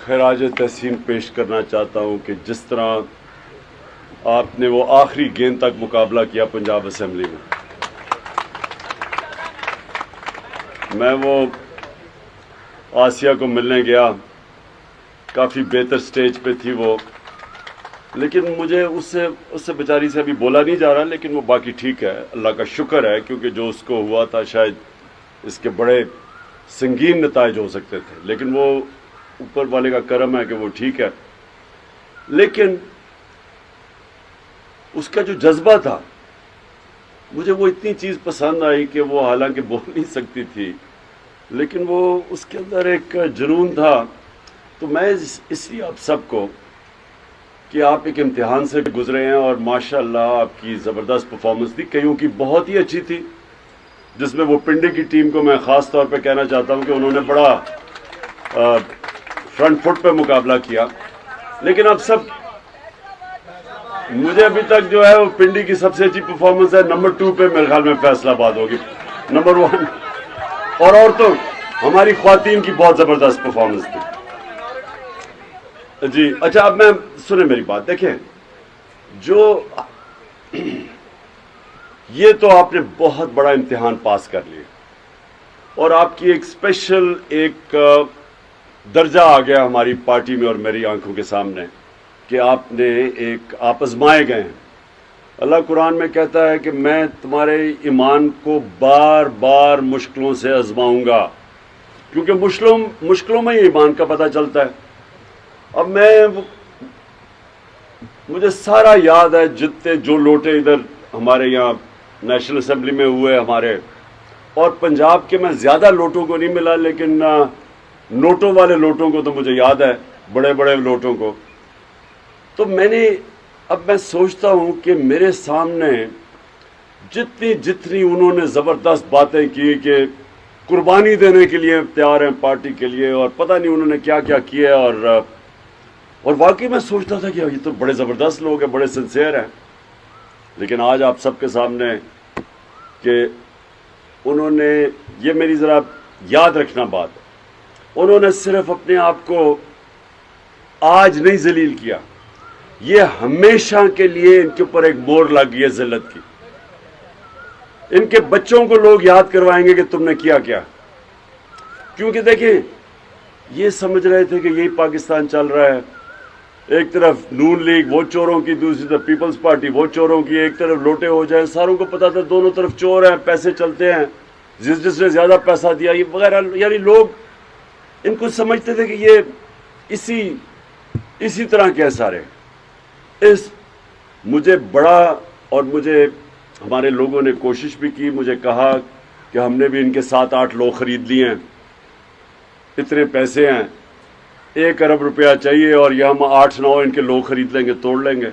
خراج تحسین پیش کرنا چاہتا ہوں کہ جس طرح آپ نے وہ آخری گیند تک مقابلہ کیا پنجاب اسمبلی میں وہ آسیہ کو ملنے گیا، کافی بہتر سٹیج پہ تھی وہ، لیکن مجھے اس سے بیچاری سے ابھی بولا نہیں جا رہا، لیکن وہ باقی ٹھیک ہے، اللہ کا شکر ہے، کیونکہ جو اس کو ہوا تھا شاید اس کے بڑے سنگین نتائج ہو سکتے تھے، لیکن وہ اوپر والے کا کرم ہے کہ وہ ٹھیک ہے۔ لیکن اس کا جو جذبہ تھا، مجھے وہ اتنی چیز پسند آئی کہ وہ حالانکہ بول نہیں سکتی تھی، لیکن وہ اس کے اندر ایک جنون تھا۔ تو میں اس لیے آپ سب کو کہ آپ ایک امتحان سے گزرے ہیں اور ماشاءاللہ آپ کی زبردست پرفارمنس تھی، کئیوں کی بہت ہی اچھی تھی، جس میں وہ پنڈی کی ٹیم کو میں خاص طور پہ کہنا چاہتا ہوں کہ انہوں نے بڑا فرنٹ فٹ پہ مقابلہ کیا۔ لیکن اب سب مجھے ابھی تک جو ہے وہ پنڈی کی سب سے اچھی پرفارمنس ہے، نمبر 2 پہ میرے خیال میں فیصلہ آباد ہوگی، نمبر 1 اور عورتوں ہماری خواتین کی بہت زبردست پرفارمنس تھی جی۔ اچھا اب میں سنیں میری بات، دیکھیں جو یہ تو آپ نے بہت بڑا امتحان پاس کر لیا اور آپ کی ایک اسپیشل ایک درجہ آ گیا ہماری پارٹی میں اور میری آنکھوں کے سامنے کہ آپ آزمائے گئے ہیں۔ اللہ قرآن میں کہتا ہے کہ میں تمہارے ایمان کو بار بار مشکلوں سے آزماؤں گا، کیونکہ مشکلوں میں ہی ایمان کا پتہ چلتا ہے۔ اب مجھے سارا یاد ہے، جتنے جو لوٹے ادھر ہمارے یہاں نیشنل اسمبلی میں ہوئے ہمارے، اور پنجاب کے میں زیادہ لوٹوں کو نہیں ملا، لیکن نوٹوں والے لوٹوں کو تو مجھے یاد ہے، بڑے بڑے لوٹوں کو۔ تو اب میں سوچتا ہوں کہ میرے سامنے جتنی انہوں نے زبردست باتیں کی کہ قربانی دینے کے لیے تیار ہیں پارٹی کے لیے، اور پتہ نہیں انہوں نے کیا کیا کیا، اور واقعی میں سوچتا تھا کہ یہ تو بڑے زبردست لوگ ہیں، بڑے سنسیئر ہیں۔ لیکن آج آپ سب کے سامنے کہ انہوں نے یہ میری ذرا یاد رکھنا بات ہے، انہوں نے صرف اپنے آپ کو آج نہیں ذلیل کیا، یہ ہمیشہ کے لیے ان کے اوپر ایک مور لگ گئی ہے ذلت کی۔ ان کے بچوں کو لوگ یاد کروائیں گے کہ تم نے کیا کیا، کیونکہ دیکھیں یہ سمجھ رہے تھے کہ یہی پاکستان چل رہا ہے، ایک طرف نون لیگ وہ چوروں کی، دوسری طرف پیپلز پارٹی وہ چوروں کی، ایک طرف لوٹے ہو جائیں، ساروں کو پتا تھا دونوں طرف چور ہیں، پیسے چلتے ہیں، جس نے زیادہ پیسہ دیا یہ وغیرہ، یعنی لوگ ان کو سمجھتے تھے کہ یہ اسی طرح کے سارے۔ مجھے بڑا، اور مجھے ہمارے لوگوں نے کوشش بھی کی، مجھے کہا کہ ہم نے بھی ان کے 7-8 لوگ خرید لیے ہیں، اتنے پیسے ہیں، 1 ارب روپیہ چاہیے اور یہ ہم 8-9 ان کے لوگ خرید لیں گے، توڑ لیں گے۔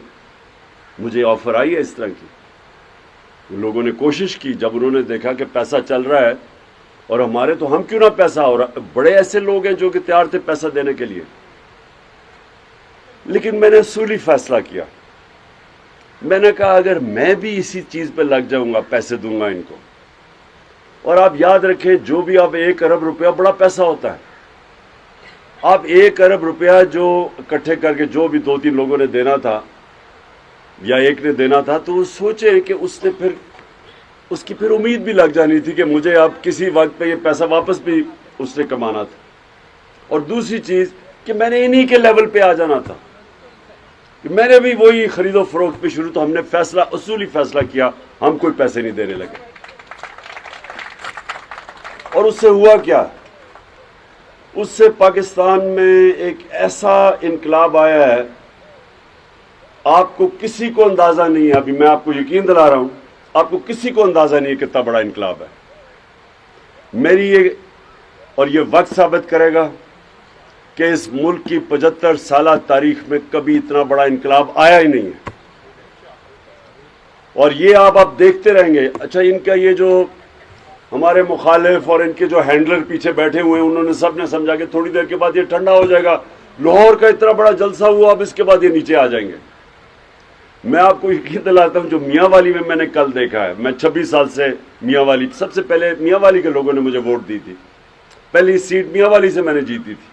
مجھے آفر آئی ہے اس طرح کی، لوگوں نے کوشش کی، جب انہوں نے دیکھا کہ پیسہ چل رہا ہے اور ہمارے تو ہم کیوں نہ پیسہ ہو رہا، بڑے ایسے لوگ ہیں جو کہ تیار تھے پیسہ دینے کے لیے۔ لیکن میں نے اصولی فیصلہ کیا، میں نے کہا اگر میں بھی اسی چیز پہ لگ جاؤں گا، پیسے دوں گا ان کو، اور آپ یاد رکھیں جو بھی آپ 1 ارب روپیہ بڑا پیسہ ہوتا ہے، آپ 1 ارب روپیہ جو اکٹھے کر کے جو بھی 2-3 لوگوں نے دینا تھا یا ایک نے دینا تھا، تو وہ سوچے کہ اس کی پھر امید بھی لگ جانی تھی کہ مجھے اب کسی وقت پہ یہ پیسہ واپس بھی اس نے کمانا تھا، اور دوسری چیز کہ میں نے انہی کے لیول پہ آ جانا تھا کہ میں نے بھی وہی خرید و فروخت پہ شروع، تو ہم نے اصولی فیصلہ کیا، ہم کوئی پیسے نہیں دینے لگے۔ اور اس سے ہوا کیا، اس سے پاکستان میں ایک ایسا انقلاب آیا ہے، آپ کو کسی کو اندازہ نہیں ہے، ابھی میں آپ کو یقین دلا رہا ہوں، آپ کو کسی کو اندازہ نہیں ہے کتنا بڑا انقلاب ہے۔ اور یہ وقت ثابت کرے گا کہ اس ملک کی 75 سالہ تاریخ میں کبھی اتنا بڑا انقلاب آیا ہی نہیں ہے، اور یہ آپ دیکھتے رہیں گے۔ اچھا ان کا یہ جو ہمارے مخالف اور ان کے جو ہینڈلر پیچھے بیٹھے ہوئے ہیں، انہوں نے سب نے سمجھا کہ تھوڑی دیر کے بعد یہ ٹھنڈا ہو جائے گا، لاہور کا اتنا بڑا جلسہ ہوا، اب اس کے بعد یہ نیچے آ جائیں گے۔ میں آپ کو یقین دلاتا ہوں، جو میاں والی میں نے کل دیکھا ہے، میں 26 سال سے میاں والی، سب سے پہلے میاں والی کے لوگوں نے مجھے ووٹ دی تھی، پہلی سیٹ میاں والی سے میں نے جیتی تھی،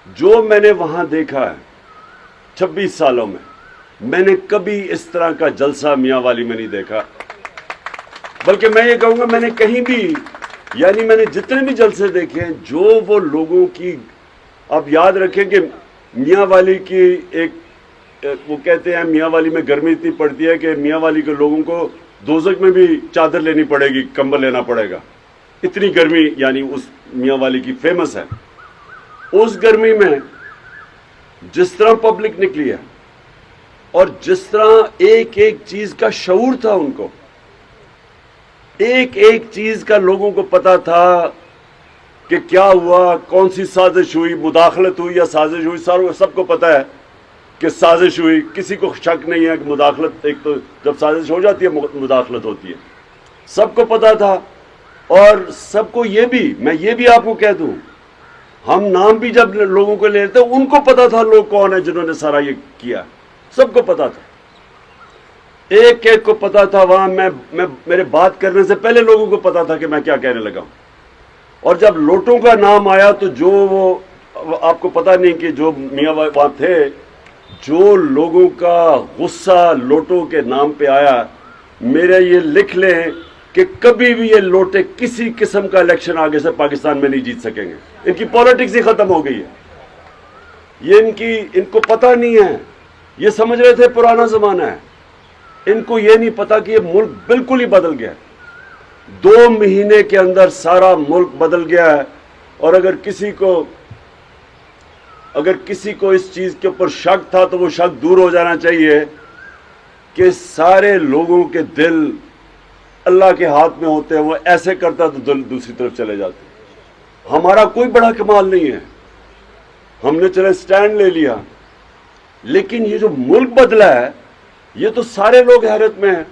جو میں نے وہاں دیکھا ہے 26 سالوں میں نے کبھی اس طرح کا جلسہ میاں والی میں نہیں دیکھا. بلکہ میں یہ کہوں گا میں نے کہیں بھی، یعنی میں نے جتنے بھی جلسے دیکھے ہیں، جو وہ لوگوں کی، آپ یاد رکھیں کہ میاں والی کی ایک، وہ کہتے ہیں میاں والی میں گرمی اتنی پڑتی ہے کہ میاں والی کے لوگوں کو دوزخ میں بھی چادر لینی پڑے گی، کمبل لینا پڑے گا، اتنی گرمی یعنی اس میاں والی کی فیمس ہے. اس گرمی میں جس طرح پبلک نکلی ہے اور جس طرح ایک ایک چیز کا شعور تھا، ان کو ایک ایک چیز کا لوگوں کو پتا تھا کہ کیا ہوا، کون سی سازش ہوئی، مداخلت ہوئی یا سازش ہوئی. سب کو پتا ہے کہ سازش ہوئی، کسی کو شک نہیں ہے کہ مداخلت، ایک تو جب سازش ہو جاتی ہے مداخلت ہوتی ہے، سب کو پتا تھا. اور سب کو یہ بھی، میں یہ بھی آپ کو کہہ دوں، ہم نام بھی جب لوگوں کو لیتے ہیں، ان کو پتا تھا لوگ کون ہیں جنہوں نے سارا یہ کیا، سب کو پتا تھا، ایک ایک کو پتا تھا. وہاں میں میرے بات کرنے سے پہلے لوگوں کو پتا تھا کہ میں کیا کہنے لگا ہوں. اور جب لوٹوں کا نام آیا تو جو وہ آپ کو پتا نہیں کہ جو میاں وہاں تھے، جو لوگوں کا غصہ لوٹوں کے نام پہ آیا، میرے یہ لکھ لیں کہ کبھی بھی یہ لوٹے کسی قسم کا الیکشن آگے سے پاکستان میں نہیں جیت سکیں گے. ان کی پالیٹکس ہی ختم ہو گئی ہے. یہ ان کو پتہ نہیں ہے، یہ سمجھ رہے تھے پرانا زمانہ ہے. ان کو یہ نہیں پتا کہ یہ ملک بالکل ہی بدل گیا ہے. 2 مہینے کے اندر سارا ملک بدل گیا ہے. اور اگر کسی کو اس چیز کے اوپر شک تھا تو وہ شک دور ہو جانا چاہیے کہ سارے لوگوں کے دل اللہ کے ہاتھ میں ہوتے ہیں. وہ ایسے کرتا تو دل دوسری طرف چلے جاتے. ہمارا کوئی بڑا کمال نہیں ہے، ہم نے چلے سٹینڈ لے لیا، لیکن یہ جو ملک بدلا ہے، یہ تو سارے لوگ حیرت میں ہیں.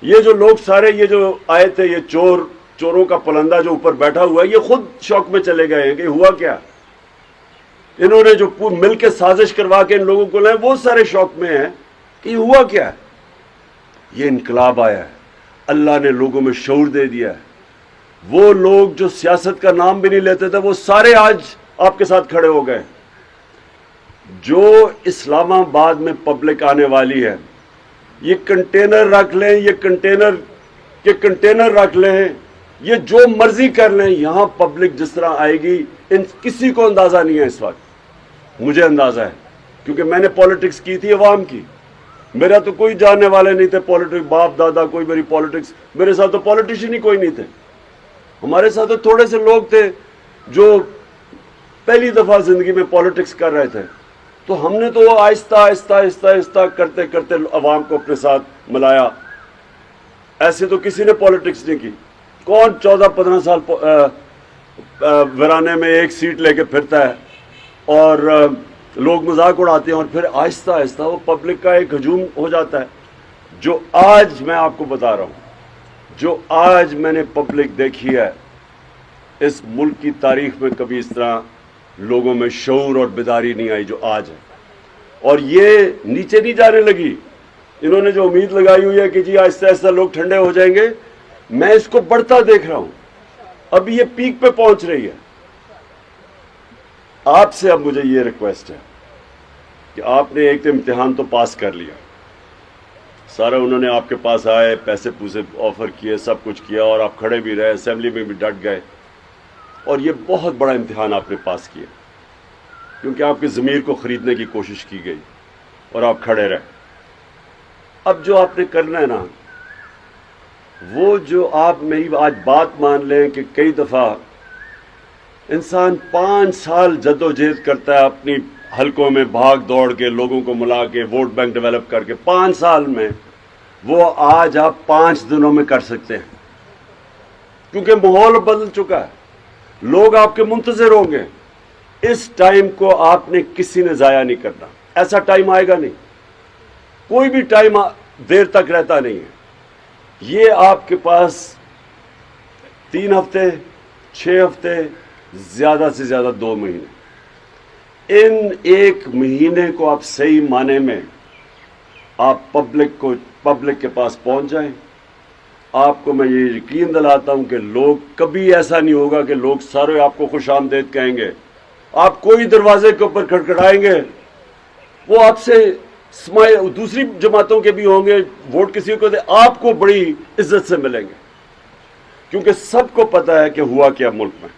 یہ جو لوگ سارے، یہ جو آئے تھے، یہ چوروں کا پلندہ جو اوپر بیٹھا ہوا ہے، یہ خود شوق میں چلے گئے ہیں کہ ہوا کیا. انہوں نے جو مل کے سازش کروا کے ان لوگوں کو لائے، وہ سارے شوق میں ہیں کہ یہ ہوا کیا ہے. یہ انقلاب آیا ہے، اللہ نے لوگوں میں شعور دے دیا ہے. وہ لوگ جو سیاست کا نام بھی نہیں لیتے تھے، وہ سارے آج آپ کے ساتھ کھڑے ہو گئے. جو اسلام آباد میں پبلک آنے والی ہے، یہ کنٹینر رکھ لیں، یہ کنٹینر رکھ لیں، یہ جو مرضی کر لیں، یہاں پبلک جس طرح آئے گی، کسی کو اندازہ نہیں ہے. اس وقت مجھے اندازہ ہے کیونکہ میں نے پالیٹکس کی تھی عوام کی. میرا تو کوئی جاننے والے نہیں تھے پالیٹکس، باپ دادا کوئی میری پالیٹکس، میرے ساتھ تو پالیٹیشین ہی کوئی نہیں تھے. ہمارے ساتھ تو تھوڑے سے لوگ تھے جو پہلی دفعہ زندگی میں پالیٹکس کر رہے تھے. تو ہم نے تو آہستہ آہستہ آہستہ آہستہ کرتے کرتے عوام کو اپنے ساتھ ملایا. ایسے تو کسی نے پالیٹکس نہیں کی. کون 14-15 سال ورانے میں ایک سیٹ لے کے پھرتا ہے اور لوگ مذاق اڑاتے ہیں، اور پھر آہستہ آہستہ وہ پبلک کا ایک ہجوم ہو جاتا ہے. جو آج میں آپ کو بتا رہا ہوں، جو آج میں نے پبلک دیکھی ہے، اس ملک کی تاریخ میں کبھی اس طرح لوگوں میں شعور اور بیداری نہیں آئی جو آج ہے. اور یہ نیچے نہیں جانے لگی. انہوں نے جو امید لگائی ہوئی ہے کہ جی آہستہ آہستہ لوگ ٹھنڈے ہو جائیں گے، میں اس کو بڑھتا دیکھ رہا ہوں. ابھی یہ پیک پہ پہنچ رہی ہے. آپ سے اب مجھے یہ ریکویسٹ ہے کہ آپ نے ایک امتحان تو پاس کر لیا، سارے انہوں نے آپ کے پاس آئے، پیسے پوسے آفر کیے، سب کچھ کیا، اور آپ کھڑے بھی رہے، اسمبلی میں بھی ڈٹ گئے. اور یہ بہت بڑا امتحان آپ نے پاس کیا کیونکہ آپ کے ضمیر کو خریدنے کی کوشش کی گئی اور آپ کھڑے رہے. اب جو آپ نے کرنا ہے نا، وہ جو آپ میری آج بات مان لیں کہ کئی دفعہ انسان 5 سال جد و جہد کرتا ہے اپنی حلقوں میں بھاگ دوڑ کے، لوگوں کو ملا کے، ووٹ بینک ڈیولپ کر کے. 5 سال میں وہ آج آپ 5 دنوں میں کر سکتے ہیں کیونکہ ماحول بدل چکا ہے. لوگ آپ کے منتظر ہوں گے. اس ٹائم کو آپ نے کسی نے ضائع نہیں کرنا. ایسا ٹائم آئے گا نہیں، کوئی بھی ٹائم دیر تک رہتا نہیں ہے. یہ آپ کے پاس 3 ہفتے، 6 ہفتے، زیادہ سے زیادہ 2 مہینے. ان 1 مہینے کو آپ صحیح معنی میں آپ پبلک کے پاس پہنچ جائیں. آپ کو میں یہ یقین دلاتا ہوں کہ لوگ، کبھی ایسا نہیں ہوگا کہ لوگ سارے آپ کو خوش آمدید کہیں گے. آپ کوئی دروازے کے اوپر کھڑکھڑائیں گے وہ آپ سے دوسری جماعتوں کے بھی ہوں گے، ووٹ کسی کو دے، آپ کو بڑی عزت سے ملیں گے، کیونکہ سب کو پتا ہے کہ ہوا کیا ملک میں.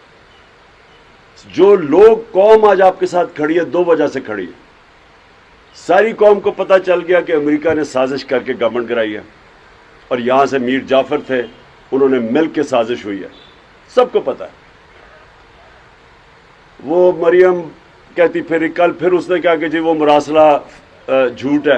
جو لوگ قوم آج آپ کے ساتھ کھڑی ہے دو وجہ سے کھڑی ہے. ساری قوم کو پتا چل گیا کہ امریکہ نے سازش کر کے گورنمنٹ کرائی ہے، اور یہاں سے میر جعفر تھے، انہوں نے مل کے سازش ہوئی ہے، سب کو پتا ہے. وہ مریم کہتی پھر کل پھر اس نے کہا کہ جی وہ مراسلہ جھوٹ ہے.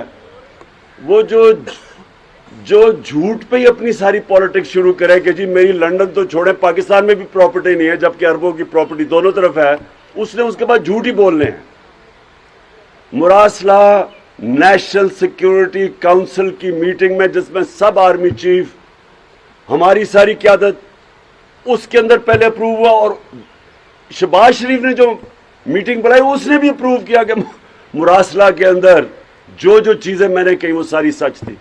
وہ جو جھوٹ پہ ہی اپنی ساری پالیٹکس شروع کرے کہ جی میری لندن تو چھوڑے، پاکستان میں بھی پراپرٹی نہیں ہے جبکہ اربوں کی پراپرٹی دونوں طرف ہے، اس نے اس کے بعد جھوٹ ہی بولنے ہیں. مراسلہ نیشنل سیکیورٹی کونسل کی میٹنگ میں جس میں سب آرمی چیف، ہماری ساری قیادت، اس کے اندر پہلے اپروو ہوا، اور شہباز شریف نے جو میٹنگ بلائی اس نے بھی اپروو کیا کہ مراسلہ کے اندر جو جو چیزیں میں نے کہی وہ ساری سچ تھی.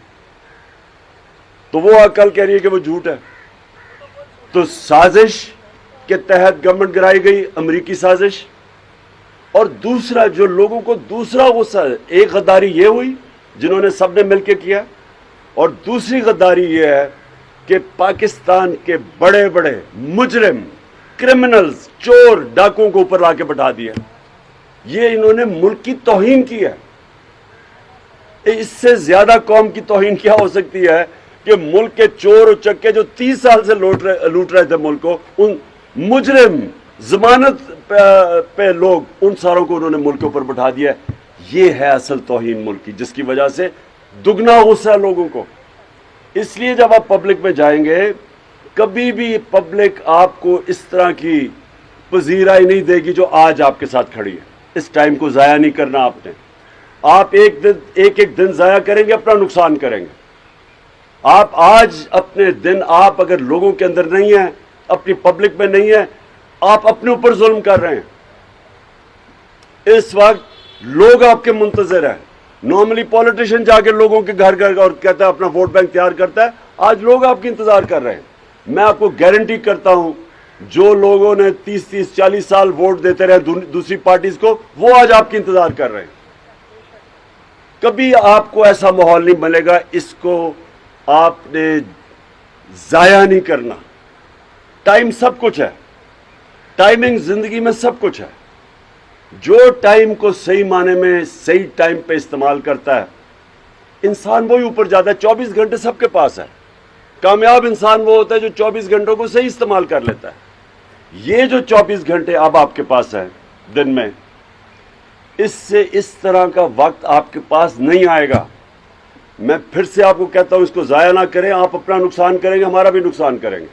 تو وہ کل کہہ رہی ہے کہ وہ جھوٹ ہے. تو سازش کے تحت گورنمنٹ گرائی گئی، امریکی سازش. اور دوسرا جو لوگوں کو دوسرا غصہ ہے، ایک غداری یہ ہوئی جنہوں نے سب نے مل کے کیا، اور دوسری غداری یہ ہے کہ پاکستان کے بڑے بڑے مجرم، کرمنلز، چور، ڈاکوں کو اوپر لا کے بٹھا دیا. یہ انہوں نے ملک کی توہین کی ہے. اس سے زیادہ قوم کی توہین کیا ہو سکتی ہے کہ ملک کے چور و چکے جو 30 سال سے لوٹ رہے تھے ملک کو، ان مجرم، ضمانت پہ لوگ، ان ساروں کو انہوں نے ملک کے اوپر بٹھا دیا. یہ ہے اصل توہین ملک کی، جس کی وجہ سے دگنا غصہ ہے لوگوں کو. اس لیے جب آپ پبلک میں جائیں گے، کبھی بھی پبلک آپ کو اس طرح کی پذیرائی نہیں دے گی جو آج آپ کے ساتھ کھڑی ہے. اس ٹائم کو ضائع نہیں کرنا آپ نے. آپ ایک دن ضائع کریں گے اپنا نقصان کریں گے. آپ آج اپنے دن، آپ اگر لوگوں کے اندر نہیں ہیں، اپنی پبلک میں نہیں ہیں، آپ اپنے اوپر ظلم کر رہے ہیں. اس وقت لوگ آپ کے منتظر ہیں. نارملی پولیٹیشین جا کے لوگوں کے گھر گھر اور کہتا ہے اپنا ووٹ بینک تیار کرتا ہے. آج لوگ آپ کی انتظار کر رہے ہیں. میں آپ کو گارنٹی کرتا ہوں جو لوگوں نے 30-40 سال ووٹ دیتے رہے دوسری پارٹیز کو، وہ آج آپ کی انتظار کر رہے ہیں. کبھی آپ کو ایسا ماحول نہیں ملے گا. اس کو آپ نے ضائع نہیں کرنا. ٹائم سب کچھ ہے. ٹائمنگ زندگی میں سب کچھ ہے. جو ٹائم کو صحیح معنی میں صحیح ٹائم پہ استعمال کرتا ہے، انسان وہی اوپر جاتا ہے. 24 گھنٹے سب کے پاس ہے. کامیاب انسان وہ ہوتا ہے جو 24 گھنٹوں کو صحیح استعمال کر لیتا ہے. یہ جو 24 گھنٹے اب آپ کے پاس ہے دن میں، اس سے اس طرح کا وقت آپ کے پاس نہیں آئے گا. میں پھر سے آپ کو کہتا ہوں اس کو ضائع نہ کریں. آپ اپنا نقصان کریں گے، ہمارا بھی نقصان کریں گے.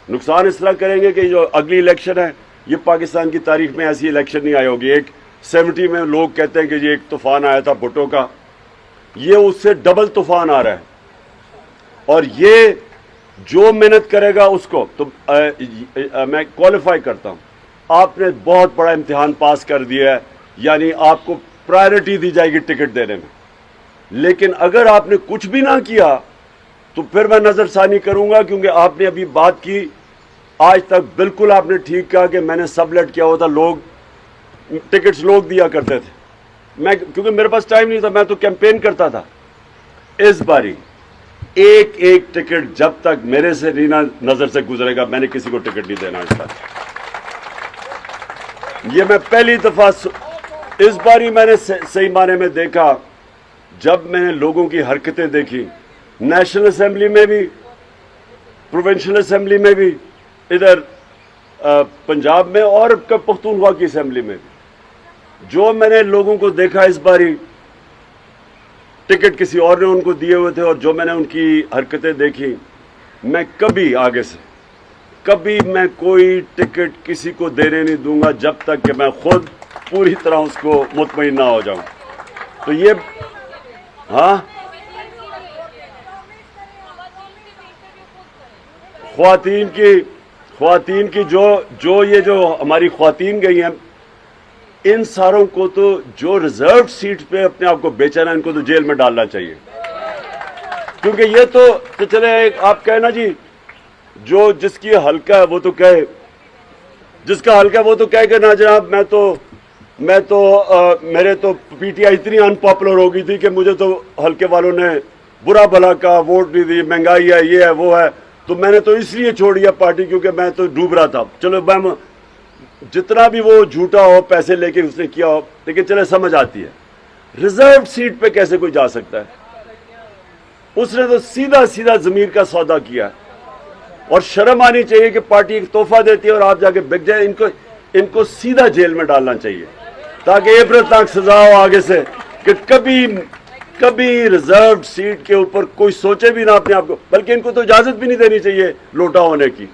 نقصان اس طرح کریں گے کہ جو اگلی الیکشن ہے، یہ پاکستان کی تاریخ میں ایسی الیکشن نہیں آئی ہوگی. ایک 70 میں لوگ کہتے ہیں کہ یہ ایک طوفان آیا تھا بھٹو کا، یہ اس سے ڈبل طوفان آ رہا ہے. اور یہ جو محنت کرے گا اس کو تو میں کوالیفائی کرتا ہوں. آپ نے بہت بڑا امتحان پاس کر دیا ہے، یعنی آپ کو پرائرٹی دی جائے گی ٹکٹ دینے میں. لیکن اگر آپ نے کچھ بھی نہ کیا تو پھر میں نظر ثانی کروں گا، کیونکہ آپ نے ابھی بات کی آج تک بالکل آپ نے ٹھیک کہا کہ میں نے سب لیٹ کیا ہوا تھا. لوگ ٹکٹس لوگ دیا کرتے تھے. میں کیونکہ میرے پاس ٹائم نہیں تھا، میں تو کیمپین کرتا تھا. اس باری ایک ٹکٹ جب تک میرے سے رینا نظر سے گزرے گا، میں نے کسی کو ٹکٹ نہیں دینا. اس بار یہ میں پہلی دفعہ اس باری میں نے صحیح معنی میں دیکھا، جب میں نے لوگوں کی حرکتیں دیکھی، نیشنل اسمبلی میں بھی، پروونشل اسمبلی میں بھی، ادھر پنجاب میں، اور پختونخوا کی اسمبلی میں بھی، جو میں نے لوگوں کو دیکھا اس باری، ٹکٹ کسی اور نے ان کو دیے ہوئے تھے، اور جو میں نے ان کی حرکتیں دیکھی، میں کبھی آگے سے کبھی میں کوئی ٹکٹ کسی کو دینے نہیں دوں گا جب تک کہ میں خود پوری طرح اس کو مطمئن نہ ہو جاؤں. تو یہ ہاں خواتین کی جو ہماری خواتین گئی ہیں، ان ساروں کو تو جو ریزرو سیٹ پہ اپنے آپ کو بیچا نا، ان کو تو جیل میں ڈالنا چاہیے. کیونکہ یہ تو چلے آپ کہے نا جی، جو جس کی حلقہ ہے وہ تو کہے، جس کا حلقہ ہے وہ تو کہے کہ نا جناب میں تو میں تو میرے تو پی ٹی آئی اتنی ان پاپولر ہو گئی تھی کہ مجھے تو حلقے والوں نے برا بھلا کا ووٹ نہیں دی، مہنگائی ہے، یہ ہے وہ ہے، تو میں نے تو اس لیے چھوڑی ہے پارٹی کیونکہ میں تو ڈوب رہا تھا. چلو میں جتنا بھی وہ جھوٹا ہو، پیسے لے کے اس نے کیا ہو، لیکن چلے سمجھ آتی ہے. ریزروڈ سیٹ پہ کیسے کوئی جا سکتا ہے؟ اس نے تو سیدھا سیدھا ضمیر کا سودا کیا. اور شرم آنی چاہیے کہ پارٹی ایک تحفہ دیتی ہے اور آپ جا کے بک جائے. ان کو سیدھا جیل میں ڈالنا چاہیے تاکہ عبرتناک سزا ہو آگے سے کہ کبھی ریزروڈ سیٹ کے اوپر کوئی سوچے بھی نہ اپنے آپ کو، بلکہ ان کو تو اجازت بھی نہیں دینی چاہیے لوٹا ہونے کی.